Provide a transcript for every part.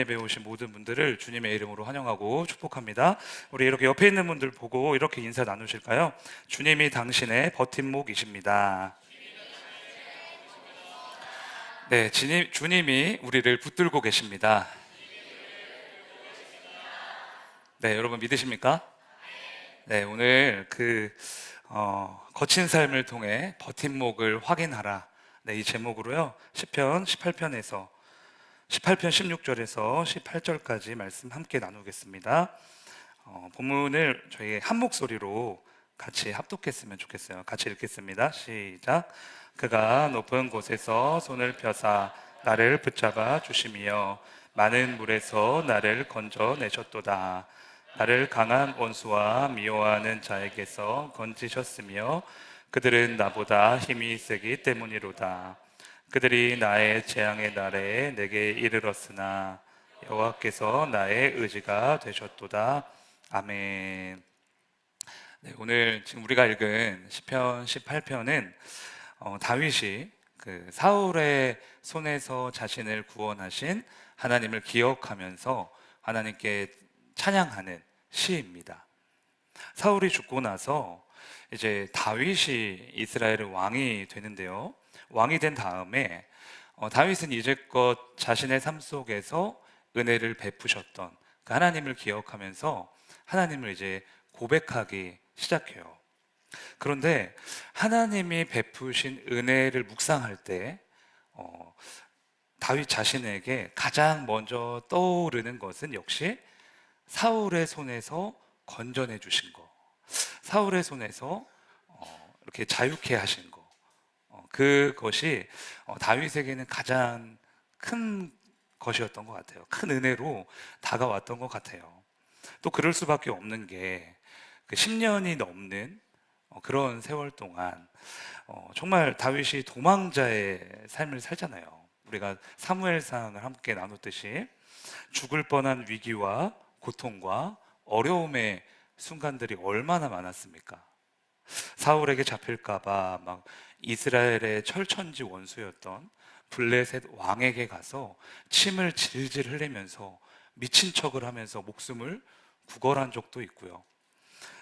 예배 오신 모든 분들을 주님의 이름으로 환영하고 축복합니다. 우리 이렇게 옆에 있는 분들 보고 이렇게 인사 나누실까요? 주님이 당신의 버팀목이십니다. 네, 주님이 우리를 붙들고 계십니다. 네, 여러분 믿으십니까? 네, 오늘 거친 삶을 통해 버팀목을 확인하라. 네, 이 제목으로요. 시편 18편에서 18편 16절에서 18절까지 말씀 함께 나누겠습니다. 본문을 저희 한 목소리로 같이 합독했으면 좋겠어요. 같이 읽겠습니다. 시작. 그가 높은 곳에서 손을 펴사 나를 붙잡아 주시며 많은 물에서 나를 건져내셨도다. 나를 강한 원수와 미워하는 자에게서 건지셨으며 그들은 나보다 힘이 세기 때문이로다. 그들이 나의 재앙의 날에 내게 이르렀으나 여호와께서 나의 의지가 되셨도다. 아멘. 네, 오늘 지금 우리가 읽은 시편 18편은 다윗이 그 사울의 손에서 자신을 구원하신 하나님을 기억하면서 하나님께 찬양하는 시입니다. 사울이 죽고 나서 이제 다윗이 이스라엘의 왕이 되는데요. 왕이 된 다음에 다윗은 이제껏 자신의 삶 속에서 은혜를 베푸셨던 그 하나님을 기억하면서 하나님을 이제 고백하기 시작해요. 그런데 하나님이 베푸신 은혜를 묵상할 때 다윗 자신에게 가장 먼저 떠오르는 것은 역시 사울의 손에서 건져내 주신 것, 사울의 손에서 이렇게 자유케 하신 것, 그것이 다윗에게는 가장 큰 것이었던 것 같아요. 큰 은혜로 다가왔던 것 같아요. 또 그럴 수밖에 없는 게 그 10년이 넘는 그런 세월 동안 정말 다윗이 도망자의 삶을 살잖아요. 우리가 사무엘상을 함께 나눴듯이 죽을 뻔한 위기와 고통과 어려움의 순간들이 얼마나 많았습니까? 사울에게 잡힐까봐 막 이스라엘의 철천지 원수였던 블레셋 왕에게 가서 침을 질질 흘리면서 미친 척을 하면서 목숨을 구걸한 적도 있고요.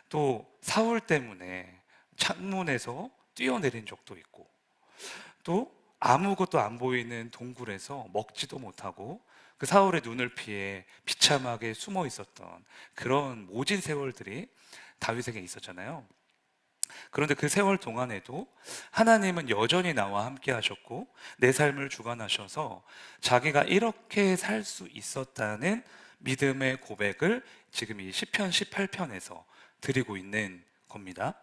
또 사울 때문에 창문에서 뛰어내린 적도 있고, 또 아무것도 안 보이는 동굴에서 먹지도 못하고 그 사울의 눈을 피해 비참하게 숨어 있었던 그런 모진 세월들이 다윗에게 있었잖아요. 그런데 그 세월 동안에도 하나님은 여전히 나와 함께 하셨고 내 삶을 주관하셔서 자기가 이렇게 살 수 있었다는 믿음의 고백을 지금 이 시편 18편에서 드리고 있는 겁니다.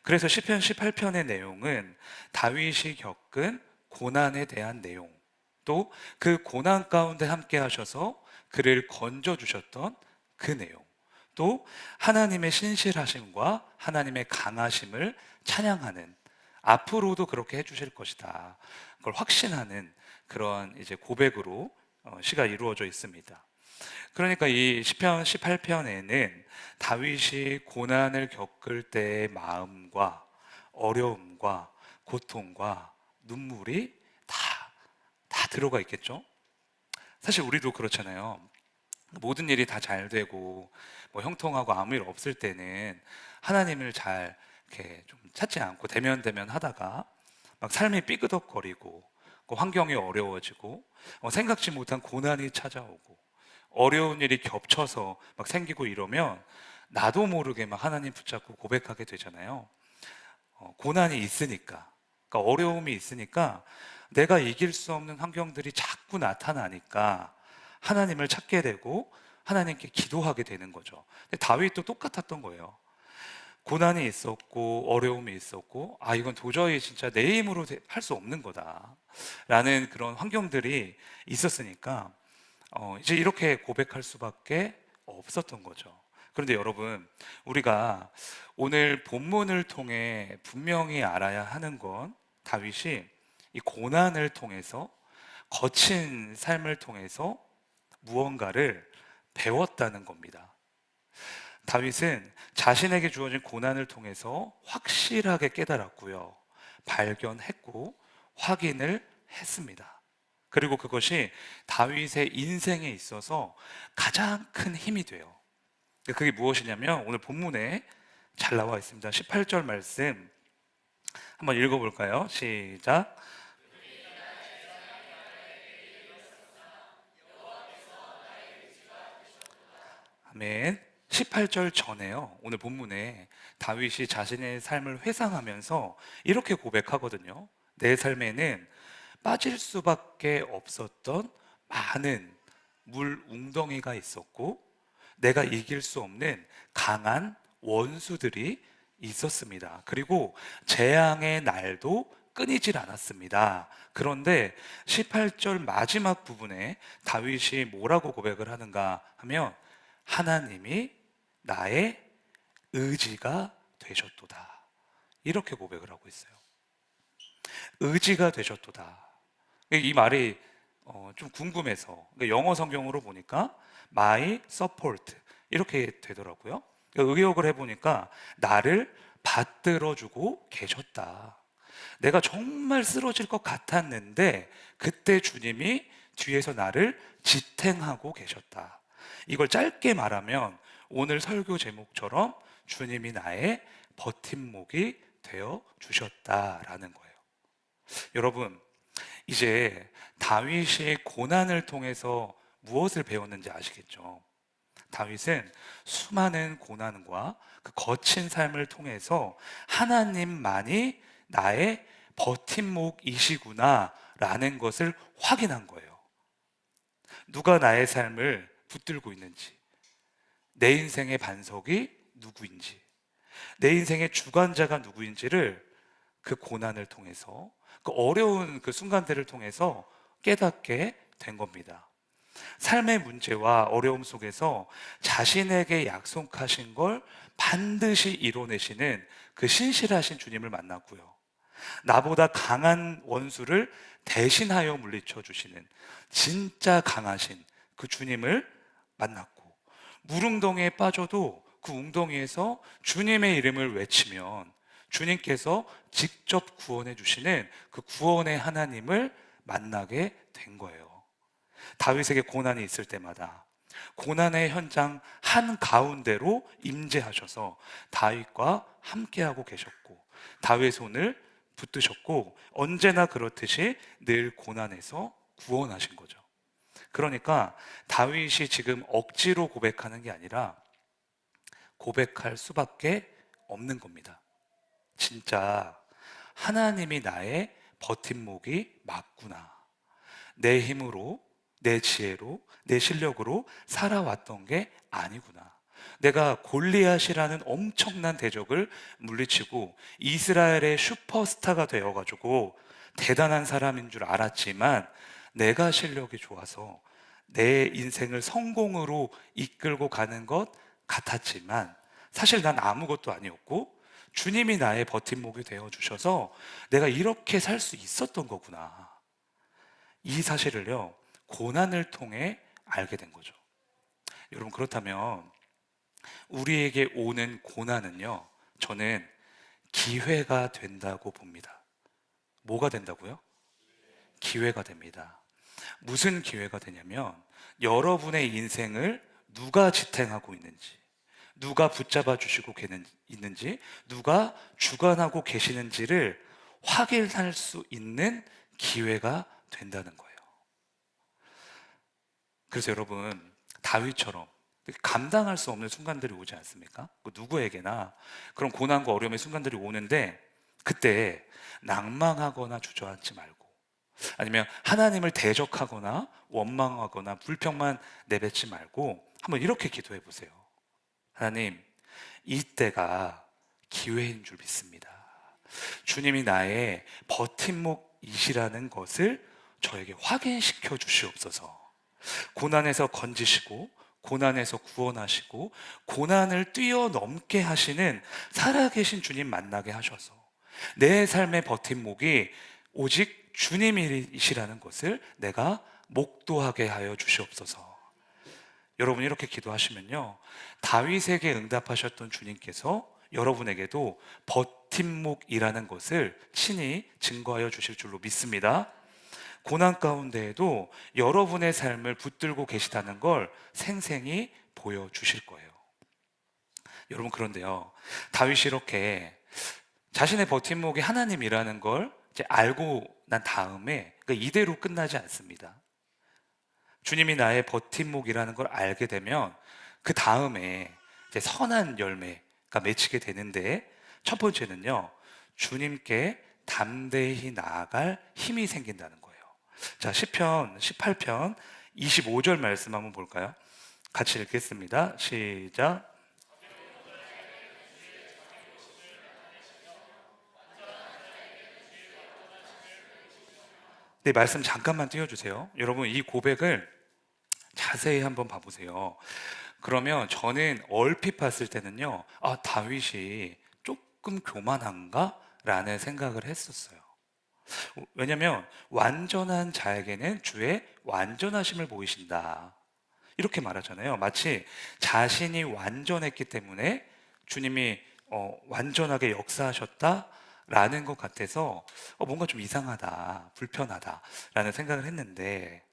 그래서 시편 18편의 내용은 다윗이 겪은 고난에 대한 내용, 또 그 고난 가운데 함께 하셔서 그를 건져 주셨던 그 내용, 또 하나님의 신실하심과 하나님의 강하심을 찬양하는, 앞으로도 그렇게 해주실 것이다, 그걸 확신하는 그런 이제 고백으로 시가 이루어져 있습니다. 그러니까 이 시편 18편에는 다윗이 고난을 겪을 때의 마음과 어려움과 고통과 눈물이 다 들어가 있겠죠? 사실 우리도 그렇잖아요. 모든 일이 다 잘 되고 뭐 형통하고 아무 일 없을 때는 하나님을 잘 이렇게 좀 찾지 않고 대면대면 하다가 막 삶이 삐그덕거리고 환경이 어려워지고 생각지 못한 고난이 찾아오고 어려운 일이 겹쳐서 막 생기고 이러면 나도 모르게 막 하나님 붙잡고 고백하게 되잖아요. 고난이 있으니까, 그러니까 어려움이 있으니까 내가 이길 수 없는 환경들이 자꾸 나타나니까 하나님을 찾게 되고 하나님께 기도하게 되는 거죠. 근데 다윗도 똑같았던 거예요. 고난이 있었고 어려움이 있었고 이건 도저히 진짜 내 힘으로 할 수 없는 거다 라는 그런 환경들이 있었으니까 이제 이렇게 고백할 수밖에 없었던 거죠. 그런데 여러분, 우리가 오늘 본문을 통해 분명히 알아야 하는 건 다윗이 이 고난을 통해서, 거친 삶을 통해서 무언가를 배웠다는 겁니다. 다윗은 자신에게 주어진 고난을 통해서 확실하게 깨달았고요, 발견했고 확인을 했습니다. 그리고 그것이 다윗의 인생에 있어서 가장 큰 힘이 돼요. 그게 무엇이냐면 오늘 본문에 잘 나와 있습니다. 18절 말씀 한번 읽어볼까요? 시작. 아멘. 18절 전에요. 오늘 본문에 다윗이 자신의 삶을 회상하면서 이렇게 고백하거든요. 내 삶에는 빠질 수밖에 없었던 많은 물 웅덩이가 있었고 내가 이길 수 없는 강한 원수들이 있었습니다. 그리고 재앙의 날도 끊이질 않았습니다. 그런데 18절 마지막 부분에 다윗이 뭐라고 고백을 하는가 하면 하나님이 나의 의지가 되셨도다. 이렇게 고백을 하고 있어요. 의지가 되셨도다. 이 말이 좀 궁금해서 영어 성경으로 보니까 my support 이렇게 되더라고요. 의역을 해보니까 나를 받들어주고 계셨다. 내가 정말 쓰러질 것 같았는데 그때 주님이 뒤에서 나를 지탱하고 계셨다. 이걸 짧게 말하면 오늘 설교 제목처럼 주님이 나의 버팀목이 되어 주셨다라는 거예요. 여러분, 이제 다윗이 고난을 통해서 무엇을 배웠는지 아시겠죠? 다윗은 수많은 고난과 그 거친 삶을 통해서 하나님만이 나의 버팀목이시구나 라는 것을 확인한 거예요. 누가 나의 삶을 붙들고 있는지, 내 인생의 반석이 누구인지, 내 인생의 주관자가 누구인지를 그 고난을 통해서, 그 어려운 그 순간들을 통해서 깨닫게 된 겁니다. 삶의 문제와 어려움 속에서 자신에게 약속하신 걸 반드시 이뤄내시는 그 신실하신 주님을 만났고요. 나보다 강한 원수를 대신하여 물리쳐 주시는 진짜 강하신 그 주님을 만났고, 물웅덩이에 빠져도 그 웅덩이에서 주님의 이름을 외치면 주님께서 직접 구원해 주시는 그 구원의 하나님을 만나게 된 거예요. 다윗에게 고난이 있을 때마다 고난의 현장 한가운데로 임재하셔서 다윗과 함께하고 계셨고, 다윗의 손을 붙드셨고, 언제나 그렇듯이 늘 고난에서 구원하신 거죠. 그러니까 다윗이 지금 억지로 고백하는 게 아니라 고백할 수밖에 없는 겁니다. 진짜 하나님이 나의 버팀목이 맞구나. 내 힘으로, 내 지혜로, 내 실력으로 살아왔던 게 아니구나. 내가 골리앗이라는 엄청난 대적을 물리치고 이스라엘의 슈퍼스타가 되어가지고 대단한 사람인 줄 알았지만, 내가 실력이 좋아서 내 인생을 성공으로 이끌고 가는 것 같았지만 사실 난 아무것도 아니었고 주님이 나의 버팀목이 되어 주셔서 내가 이렇게 살 수 있었던 거구나. 이 사실을요, 고난을 통해 알게 된 거죠. 여러분, 그렇다면 우리에게 오는 고난은요, 저는 기회가 된다고 봅니다. 뭐가 된다고요? 기회가 됩니다. 무슨 기회가 되냐면 여러분의 인생을 누가 지탱하고 있는지, 누가 붙잡아 주시고 있는지, 누가 주관하고 계시는지를 확인할 수 있는 기회가 된다는 거예요. 그래서 여러분, 다윗처럼 감당할 수 없는 순간들이 오지 않습니까? 누구에게나 그런 고난과 어려움의 순간들이 오는데 그때 낭망하거나 주저앉지 말고, 아니면 하나님을 대적하거나 원망하거나 불평만 내뱉지 말고 한번 이렇게 기도해 보세요. 하나님, 이때가 기회인 줄 믿습니다. 주님이 나의 버팀목이시라는 것을 저에게 확인시켜 주시옵소서. 고난에서 건지시고 고난에서 구원하시고 고난을 뛰어넘게 하시는 살아계신 주님 만나게 하셔서 내 삶의 버팀목이 오직 주님이시라는 것을 내가 목도하게 하여 주시옵소서. 여러분이 이렇게 기도하시면요, 다윗에게 응답하셨던 주님께서 여러분에게도 버팀목이라는 것을 친히 증거하여 주실 줄로 믿습니다. 고난 가운데에도 여러분의 삶을 붙들고 계시다는 걸 생생히 보여주실 거예요. 여러분, 그런데요, 다윗이 이렇게 자신의 버팀목이 하나님이라는 걸 이제 알고 난 다음에 그러니까 이대로 끝나지 않습니다. 주님이 나의 버팀목이라는 걸 알게 되면 그 다음에 이제 선한 열매가 맺히게 되는데, 첫 번째는요, 주님께 담대히 나아갈 힘이 생긴다는 거예요. 자, 시편 18편 25절 말씀 한번 볼까요? 같이 읽겠습니다. 시작. 네, 말씀 잠깐만 띄워주세요. 여러분, 이 고백을 자세히 한번 봐보세요. 그러면 저는 얼핏 봤을 때는요, 다윗이 조금 교만한가? 라는 생각을 했었어요. 왜냐면 완전한 자에게는 주의 완전하심을 보이신다, 이렇게 말하잖아요. 마치 자신이 완전했기 때문에 주님이 완전하게 역사하셨다라는 것 같아서 뭔가 좀 이상하다, 불편하다라는 생각을 했는데,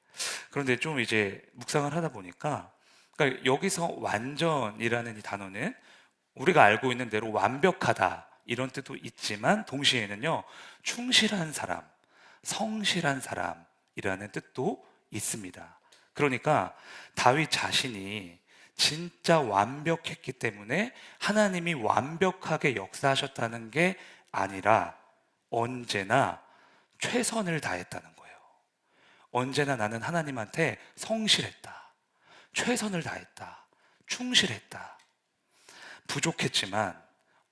그런데 좀 이제 묵상을 하다 보니까, 그러니까 여기서 완전이라는 이 단어는 우리가 알고 있는 대로 완벽하다 이런 뜻도 있지만, 동시에는요, 충실한 사람, 성실한 사람이라는 뜻도 있습니다. 그러니까 다윗 자신이 진짜 완벽했기 때문에 하나님이 완벽하게 역사하셨다는 게 아니라 언제나 최선을 다했다는 거예요. 언제나 나는 하나님한테 성실했다, 최선을 다했다, 충실했다. 부족했지만,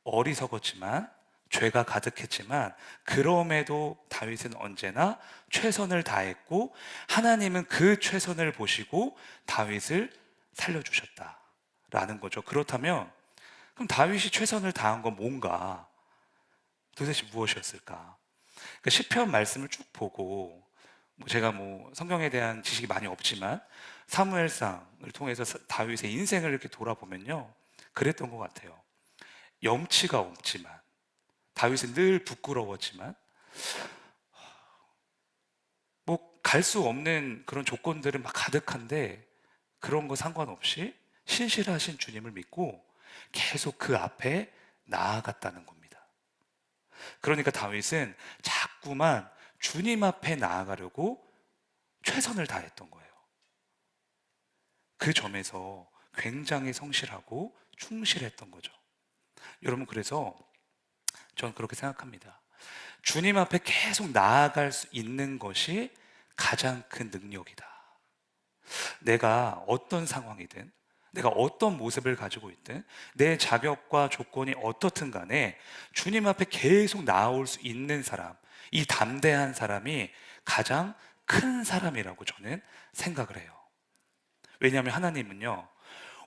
어리석었지만, 죄가 가득했지만, 그럼에도 다윗은 언제나 최선을 다했고, 하나님은 그 최선을 보시고 다윗을 살려주셨다라는 거죠. 그렇다면 그럼 다윗이 최선을 다한 건 뭔가, 도대체 무엇이었을까? 그러니까 시편 말씀을 쭉 보고, 제가 성경에 대한 지식이 많이 없지만 사무엘상을 통해서 다윗의 인생을 이렇게 돌아보면요, 그랬던 것 같아요. 염치가 없지만, 다윗은 늘 부끄러웠지만, 갈 수 없는 그런 조건들은 막 가득한데, 그런 거 상관없이 신실하신 주님을 믿고 계속 그 앞에 나아갔다는 겁니다. 그러니까 다윗은 자꾸만 주님 앞에 나아가려고 최선을 다했던 거예요. 그 점에서 굉장히 성실하고 충실했던 거죠. 여러분, 그래서 저는 그렇게 생각합니다. 주님 앞에 계속 나아갈 수 있는 것이 가장 큰 능력이다. 내가 어떤 상황이든, 내가 어떤 모습을 가지고 있든, 내 자격과 조건이 어떻든 간에 주님 앞에 계속 나아올 수 있는 사람, 이 담대한 사람이 가장 큰 사람이라고 저는 생각을 해요. 왜냐하면 하나님은요,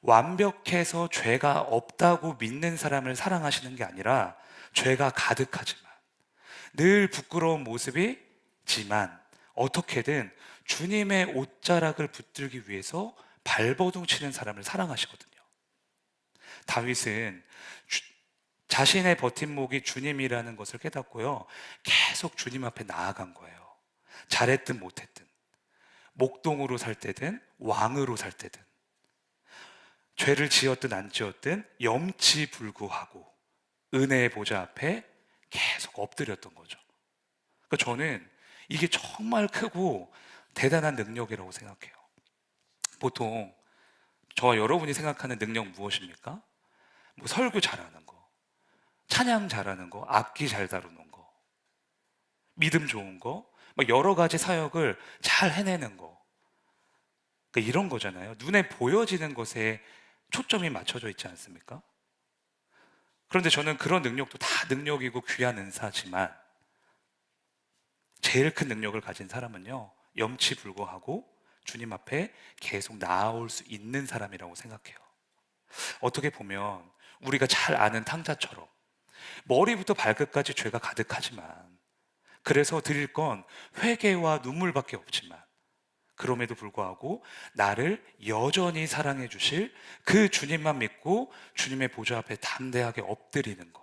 완벽해서 죄가 없다고 믿는 사람을 사랑하시는 게 아니라, 죄가 가득하지만, 늘 부끄러운 모습이지만, 어떻게든 주님의 옷자락을 붙들기 위해서 발버둥 치는 사람을 사랑하시거든요. 다윗은 자신의 버팀목이 주님이라는 것을 깨닫고요, 계속 주님 앞에 나아간 거예요. 잘했든 못했든, 목동으로 살 때든 왕으로 살 때든, 죄를 지었든 안 지었든 염치불구하고 은혜의 보좌 앞에 계속 엎드렸던 거죠. 그러니까 저는 이게 정말 크고 대단한 능력이라고 생각해요. 보통 저와 여러분이 생각하는 능력 무엇입니까? 설교 잘하는 거, 찬양 잘하는 거, 악기 잘 다루는 거, 믿음 좋은 거, 여러 가지 사역을 잘 해내는 거, 그러니까 이런 거잖아요. 눈에 보여지는 것에 초점이 맞춰져 있지 않습니까? 그런데 저는 그런 능력도 다 능력이고 귀한 은사지만, 제일 큰 능력을 가진 사람은요, 염치불구하고 주님 앞에 계속 나아올 수 있는 사람이라고 생각해요. 어떻게 보면 우리가 잘 아는 탕자처럼 머리부터 발끝까지 죄가 가득하지만, 그래서 드릴 건 회개와 눈물밖에 없지만, 그럼에도 불구하고 나를 여전히 사랑해 주실 그 주님만 믿고 주님의 보좌 앞에 담대하게 엎드리는 거,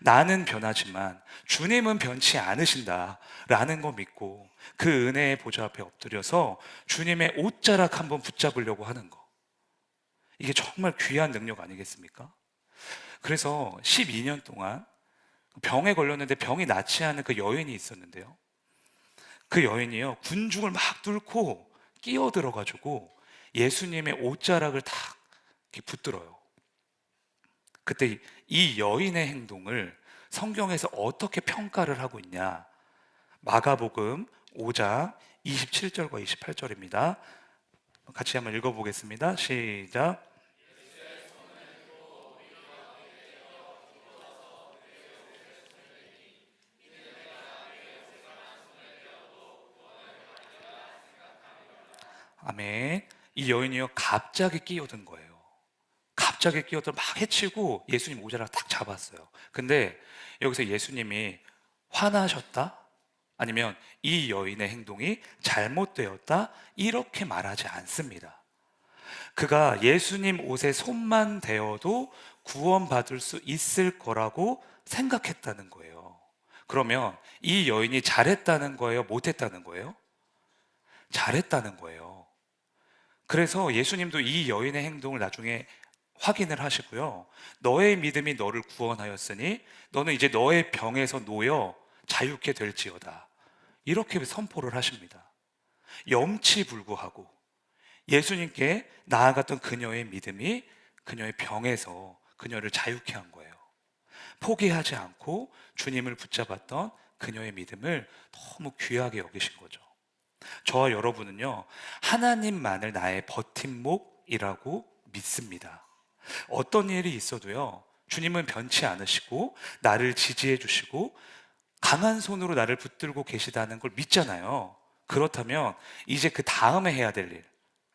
나는 변하지만 주님은 변치 않으신다라는 거 믿고 그 은혜의 보좌 앞에 엎드려서 주님의 옷자락 한번 붙잡으려고 하는 거. 이게 정말 귀한 능력 아니겠습니까? 그래서 12년 동안 병에 걸렸는데 병이 낫지 않은 그 여인이 있었는데요. 그 여인이요, 군중을 막 뚫고 끼어들어가지고 예수님의 옷자락을 탁 이렇게 붙들어요. 그때 이 여인의 행동을 성경에서 어떻게 평가를 하고 있냐? 마가복음 5장 27절과 28절입니다. 같이 한번 읽어보겠습니다. 시작. 아멘. 이 여인이요, 갑자기 끼어든 거예요. 갑자기 끼어들어 막 해치고 예수님 모자를 딱 잡았어요. 근데 여기서 예수님이 화나셨다? 아니면 이 여인의 행동이 잘못되었다? 이렇게 말하지 않습니다. 그가 예수님 옷에 손만 대어도 구원받을 수 있을 거라고 생각했다는 거예요. 그러면 이 여인이 잘했다는 거예요? 못했다는 거예요? 잘했다는 거예요. 그래서 예수님도 이 여인의 행동을 나중에 확인을 하시고요. 너의 믿음이 너를 구원하였으니 너는 이제 너의 병에서 놓여 자유케 될지어다. 이렇게 선포를 하십니다. 염치불구하고 예수님께 나아갔던 그녀의 믿음이 그녀의 병에서 그녀를 자유케 한 거예요. 포기하지 않고 주님을 붙잡았던 그녀의 믿음을 너무 귀하게 여기신 거죠. 저와 여러분은요, 하나님만을 나의 버팀목이라고 믿습니다. 어떤 일이 있어도요, 주님은 변치 않으시고 나를 지지해 주시고 강한 손으로 나를 붙들고 계시다는 걸 믿잖아요. 그렇다면 이제 그 다음에 해야 될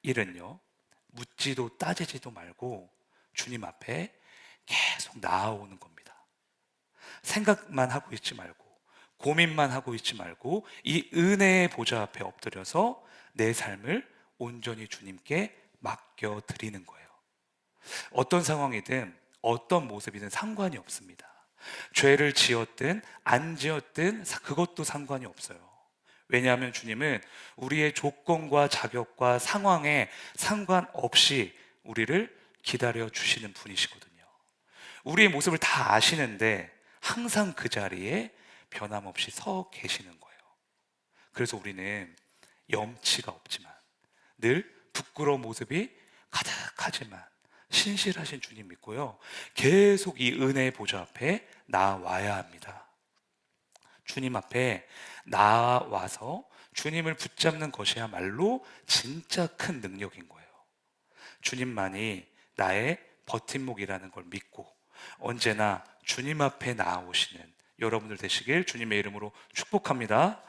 일은요, 묻지도 따지지도 말고 주님 앞에 계속 나아오는 겁니다. 생각만 하고 있지 말고, 고민만 하고 있지 말고 이 은혜의 보좌 앞에 엎드려서 내 삶을 온전히 주님께 맡겨 드리는 거예요. 어떤 상황이든 어떤 모습이든 상관이 없습니다. 죄를 지었든 안 지었든 그것도 상관이 없어요. 왜냐하면 주님은 우리의 조건과 자격과 상황에 상관없이 우리를 기다려 주시는 분이시거든요. 우리의 모습을 다 아시는데 항상 그 자리에 변함없이 서 계시는 거예요. 그래서 우리는 염치가 없지만 늘 부끄러운 모습이 가득하지만 신실하신 주님 믿고요, 계속 이 은혜의 보좌 앞에 나와야 합니다. 주님 앞에 나와서 주님을 붙잡는 것이야말로 진짜 큰 능력인 거예요. 주님만이 나의 버팀목이라는 걸 믿고 언제나 주님 앞에 나아오시는 여러분들 되시길 주님의 이름으로 축복합니다.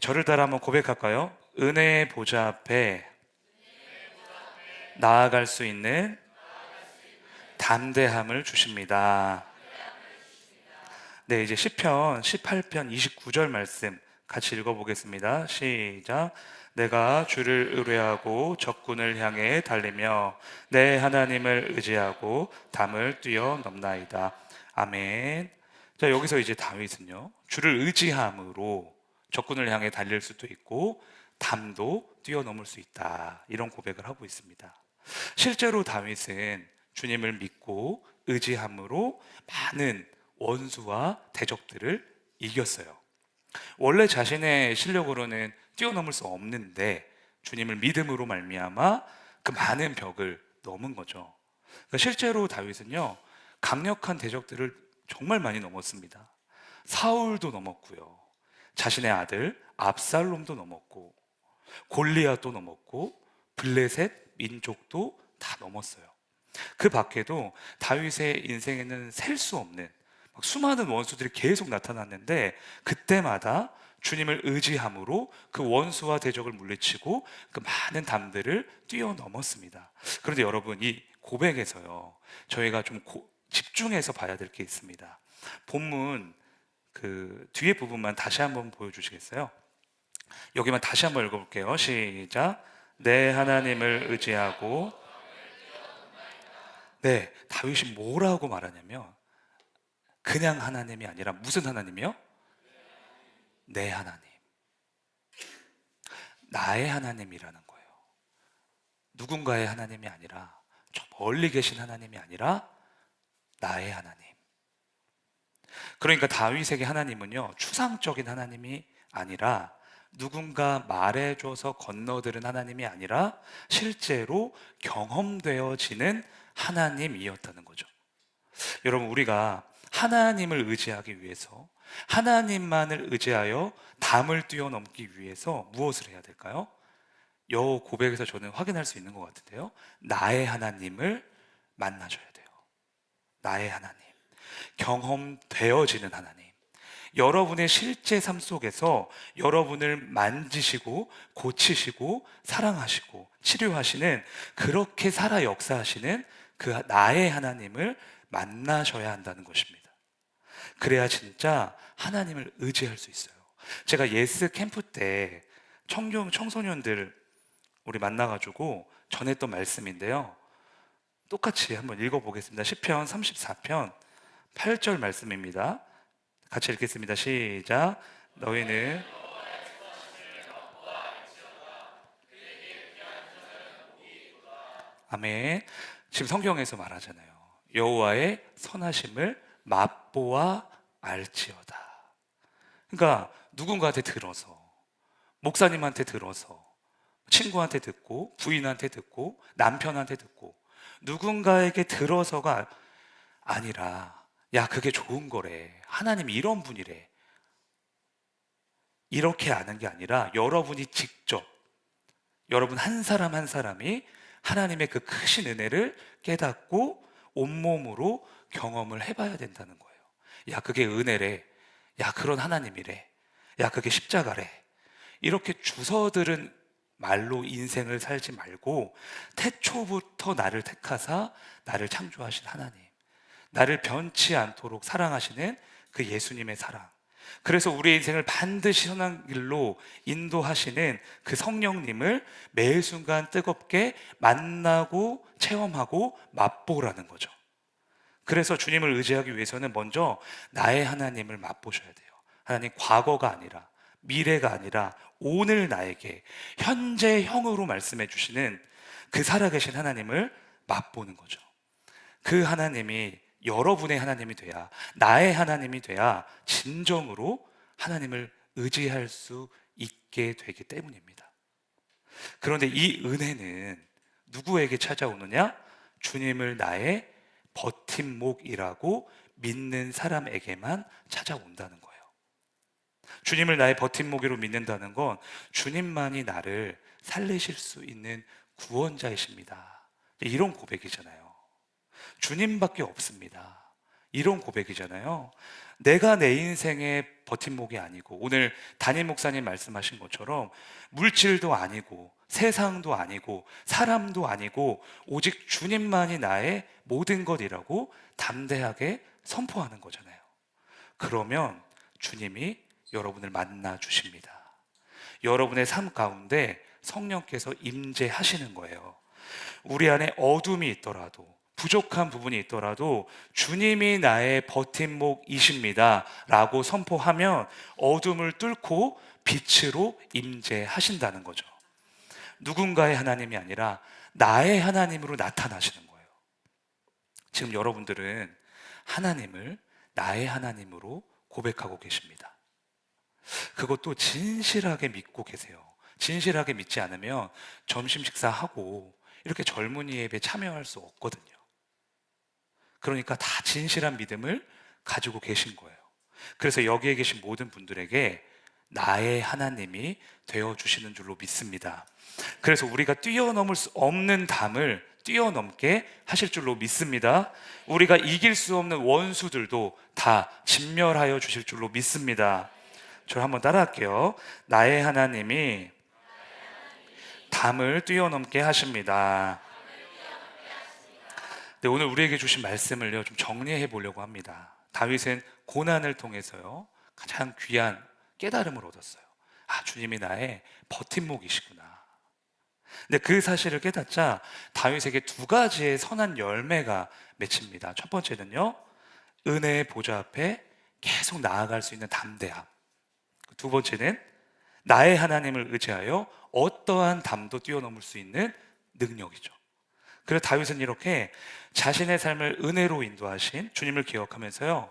저를 따라 한번 고백할까요? 은혜의 보좌 앞에 나아갈 수 있는 담대함을 주십니다. 네, 이제 시편 18편 29절 말씀 같이 읽어보겠습니다. 시작. 내가 주를 의뢰하고 적군을 향해 달리며 내 하나님을 의지하고 담을 뛰어넘나이다. 아멘. 자, 여기서 이제 다윗은요, 주를 의지함으로 적군을 향해 달릴 수도 있고 담도 뛰어넘을 수 있다, 이런 고백을 하고 있습니다. 실제로 다윗은 주님을 믿고 의지함으로 많은 원수와 대적들을 이겼어요. 원래 자신의 실력으로는 뛰어넘을 수 없는데 주님을 믿음으로 말미암아 그 많은 벽을 넘은 거죠. 그러니까 실제로 다윗은요, 강력한 대적들을 정말 많이 넘었습니다. 사울도 넘었고요, 자신의 아들 압살롬도 넘었고, 골리앗도 넘었고, 블레셋 민족도 다 넘었어요. 그 밖에도 다윗의 인생에는 셀 수 없는 수많은 원수들이 계속 나타났는데 그때마다 주님을 의지함으로 그 원수와 대적을 물리치고 그 많은 담들을 뛰어넘었습니다. 그런데 여러분, 이 고백에서요, 저희가 좀 집중해서 봐야 될 게 있습니다. 본문 그 뒤에 부분만 다시 한번 보여주시겠어요? 여기만 다시 한번 읽어볼게요. 시작. 내 하나님을 의지하고. 네, 다윗이 뭐라고 말하냐면 그냥 하나님이 아니라 무슨 하나님이요? 내 하나님. 나의 하나님이라는 거예요. 누군가의 하나님이 아니라, 저 멀리 계신 하나님이 아니라 나의 하나님. 그러니까 다윗에게 하나님은요, 추상적인 하나님이 아니라, 누군가 말해줘서 건너들은 하나님이 아니라 실제로 경험되어지는 하나님이었다는 거죠. 여러분, 우리가 하나님을 의지하기 위해서, 하나님만을 의지하여 담을 뛰어넘기 위해서 무엇을 해야 될까요? 여 고백에서 저는 확인할 수 있는 것 같은데요, 나의 하나님을 만나줘야 돼요. 나의 하나님, 경험되어지는 하나님, 여러분의 실제 삶 속에서 여러분을 만지시고 고치시고 사랑하시고 치료하시는, 그렇게 살아 역사하시는 그 나의 하나님을 만나셔야 한다는 것입니다. 그래야 진짜 하나님을 의지할 수 있어요. 제가 예스 캠프 때 청소년들 우리 만나가지고 전했던 말씀인데요, 똑같이 한번 읽어보겠습니다. 시편 34편 8절 말씀입니다. 같이 읽겠습니다. 시작. 너희는 아멘. 지금 성경에서 말하잖아요. 여호와의 선하심을 맛보아 알지어다. 그러니까 누군가한테 들어서, 목사님한테 들어서, 친구한테 듣고, 부인한테 듣고, 남편한테 듣고, 누군가에게 들어서가 아니라, 야, 그게 좋은 거래, 하나님이 이런 분이래, 이렇게 아는 게 아니라 여러분이 직접, 여러분 한 사람 한 사람이 하나님의 그 크신 은혜를 깨닫고 온몸으로 경험을 해봐야 된다는 거예요. 야, 그게 은혜래, 야, 그런 하나님이래, 야, 그게 십자가래. 이렇게 주워들은 말로 인생을 살지 말고, 태초부터 나를 택하사 나를 창조하신 하나님, 나를 변치 않도록 사랑하시는 그 예수님의 사랑, 그래서 우리의 인생을 반드시 선한 길로 인도하시는 그 성령님을 매 순간 뜨겁게 만나고 체험하고 맛보라는 거죠. 그래서 주님을 의지하기 위해서는 먼저 나의 하나님을 맛보셔야 돼요. 하나님, 과거가 아니라, 미래가 아니라 오늘 나에게 현재형으로 말씀해 주시는 그 살아계신 하나님을 맛보는 거죠. 그 하나님이 여러분의 하나님이 돼야, 나의 하나님이 돼야 진정으로 하나님을 의지할 수 있게 되기 때문입니다. 그런데 이 은혜는 누구에게 찾아오느냐? 주님을 나의 버팀목이라고 믿는 사람에게만 찾아온다는 거예요. 주님을 나의 버팀목으로 믿는다는 건 주님만이 나를 살리실 수 있는 구원자이십니다, 이런 고백이잖아요. 주님밖에 없습니다, 이런 고백이잖아요. 내가 내 인생의 버팀목이 아니고, 오늘 담임 목사님 말씀하신 것처럼 물질도 아니고 세상도 아니고 사람도 아니고 오직 주님만이 나의 모든 것이라고 담대하게 선포하는 거잖아요. 그러면 주님이 여러분을 만나 주십니다. 여러분의 삶 가운데 성령께서 임재하시는 거예요. 우리 안에 어둠이 있더라도, 부족한 부분이 있더라도 주님이 나의 버팀목이십니다 라고 선포하면 어둠을 뚫고 빛으로 임재하신다는 거죠. 누군가의 하나님이 아니라 나의 하나님으로 나타나시는 거예요. 지금 여러분들은 하나님을 나의 하나님으로 고백하고 계십니다. 그것도 진실하게 믿고 계세요. 진실하게 믿지 않으면 점심 식사하고 이렇게 젊은이 예배에 참여할 수 없거든요. 그러니까 다 진실한 믿음을 가지고 계신 거예요. 그래서 여기에 계신 모든 분들에게 나의 하나님이 되어주시는 줄로 믿습니다. 그래서 우리가 뛰어넘을 수 없는 담을 뛰어넘게 하실 줄로 믿습니다. 우리가 이길 수 없는 원수들도 다 진멸하여 주실 줄로 믿습니다. 저를 한번 따라할게요. 나의 하나님이 담을 뛰어넘게 하십니다. 네, 오늘 우리에게 주신 말씀을요, 좀 정리해 보려고 합니다. 다윗은 고난을 통해서요, 가장 귀한 깨달음을 얻었어요. 아, 주님이 나의 버팀목이시구나. 근데 그 사실을 깨닫자 다윗에게 두 가지의 선한 열매가 맺힙니다. 첫 번째는요, 은혜의 보좌 앞에 계속 나아갈 수 있는 담대함. 두 번째는 나의 하나님을 의지하여 어떠한 담도 뛰어넘을 수 있는 능력이죠. 그래서 다윗은 이렇게 자신의 삶을 은혜로 인도하신 주님을 기억하면서요,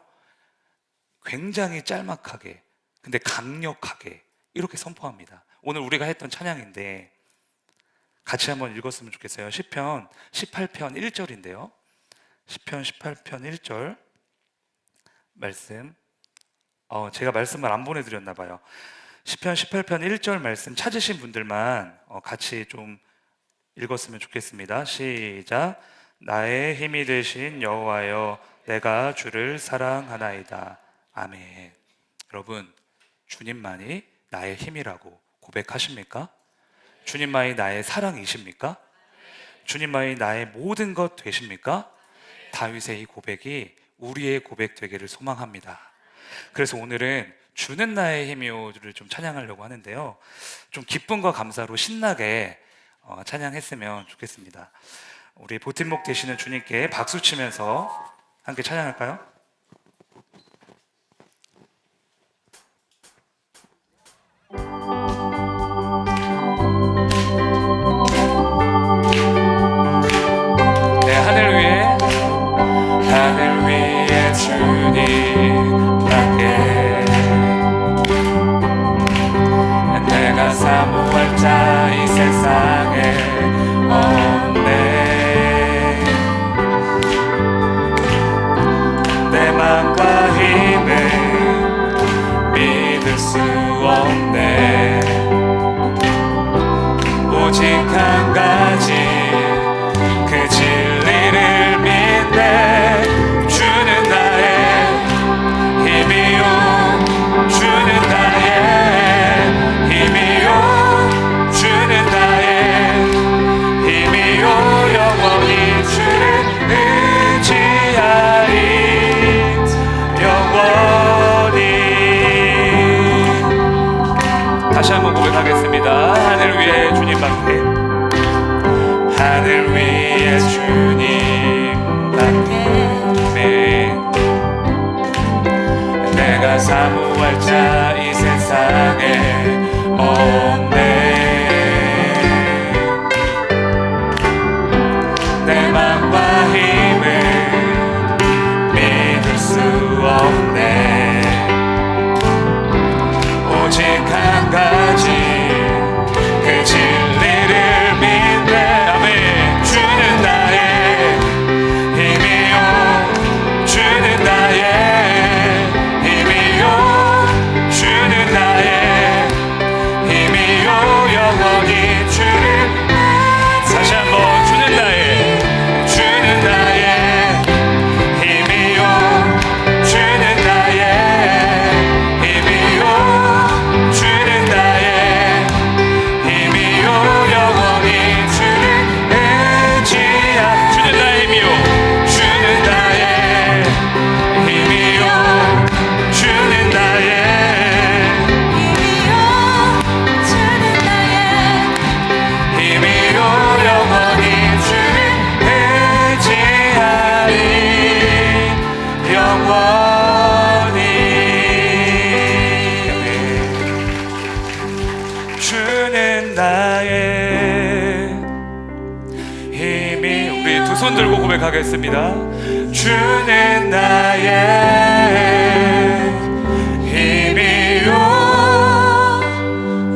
굉장히 짤막하게 근데 강력하게 이렇게 선포합니다. 오늘 우리가 했던 찬양인데 같이 한번 읽었으면 좋겠어요. 시편 18편 1절인데요. 시편 18편 1절 말씀, 제가 말씀을 안 보내드렸나 봐요. 시편 18편 1절 말씀 찾으신 분들만 같이 좀 읽었으면 좋겠습니다. 시작. 나의 힘이 되신 여호와여, 내가 주를 사랑하나이다. 아멘. 여러분, 주님만이 나의 힘이라고 고백하십니까? 주님만이 나의 사랑이십니까? 주님만이 나의 모든 것 되십니까? 다윗의 이 고백이 우리의 고백 되기를 소망합니다. 그래서 오늘은 주는 나의 힘이요를 좀 찬양하려고 하는데요, 좀 기쁨과 감사로 신나게 찬양했으면 좋겠습니다. 우리 보팀목 되시는 주님께 박수 치면서 함께 찬양할까요? 네, 하늘 위에 주님밖에 내가 사모할 자 이 세상에 없네. 내 맘과 힘을 믿을 수 없네. 오직 한 가지 그 진리를 믿네. 주는 나의 힘이요, 주는 나의 힘이요, 주는 나의 힘이요, 영원히 주를 의지하리. 영원히. 다시 한번 고백하겠습니다. 하늘 위에 주님밖에, 하늘 위에 주님밖에 내가 사모할 자 이 세상에 없네. 내 맘과 힘을 믿을 수 없네. 오직 한 가지 그 진리를 믿네. 아멘. 주는 나의 힘이요, 주는 나의 힘이요, 주는 나의 힘이요, 영원히 주를. 다시 한번. 주는 나의 힘이요, 주는 나의 힘이요, 주는 나의 힘이요, 영원히 주를 의지하. 주는 나의 힘이요, 주는 나의 힘이요, 주는 나의 힘이요, 영원히 주를 의지하리. 영원히. 주는 나의 힘이. 우리 두 손 들고 고백하겠습니다. 주는 나의 힘이요,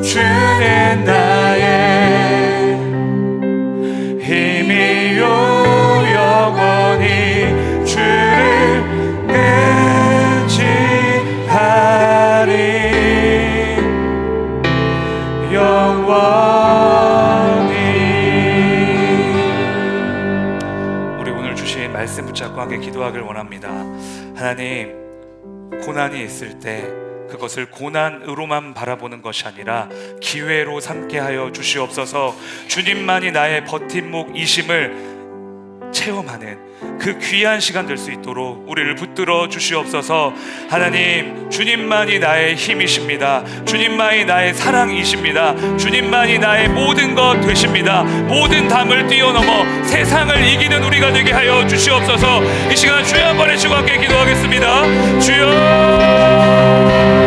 주는 나의 힘이요, 영원히 주를 의지하리. 영원히. 우리 오늘 주신 말씀 붙잡고 함께 기도하길 원합니다. 하나님, 고난이 있을 때 그것을 고난으로만 바라보는 것이 아니라 기회로 삼게 하여 주시옵소서. 주님만이 나의 버팀목이심을 체험하는 그 귀한 시간 될 수 있도록 우리를 붙들어 주시옵소서. 하나님, 주님만이 나의 힘이십니다. 주님만이 나의 사랑이십니다. 주님만이 나의 모든 것 되십니다. 모든 담을 뛰어넘어 세상을 이기는 우리가 되게 하여 주시옵소서. 이 시간 주여 한번 외치고 함께 기도하겠습니다. 주여.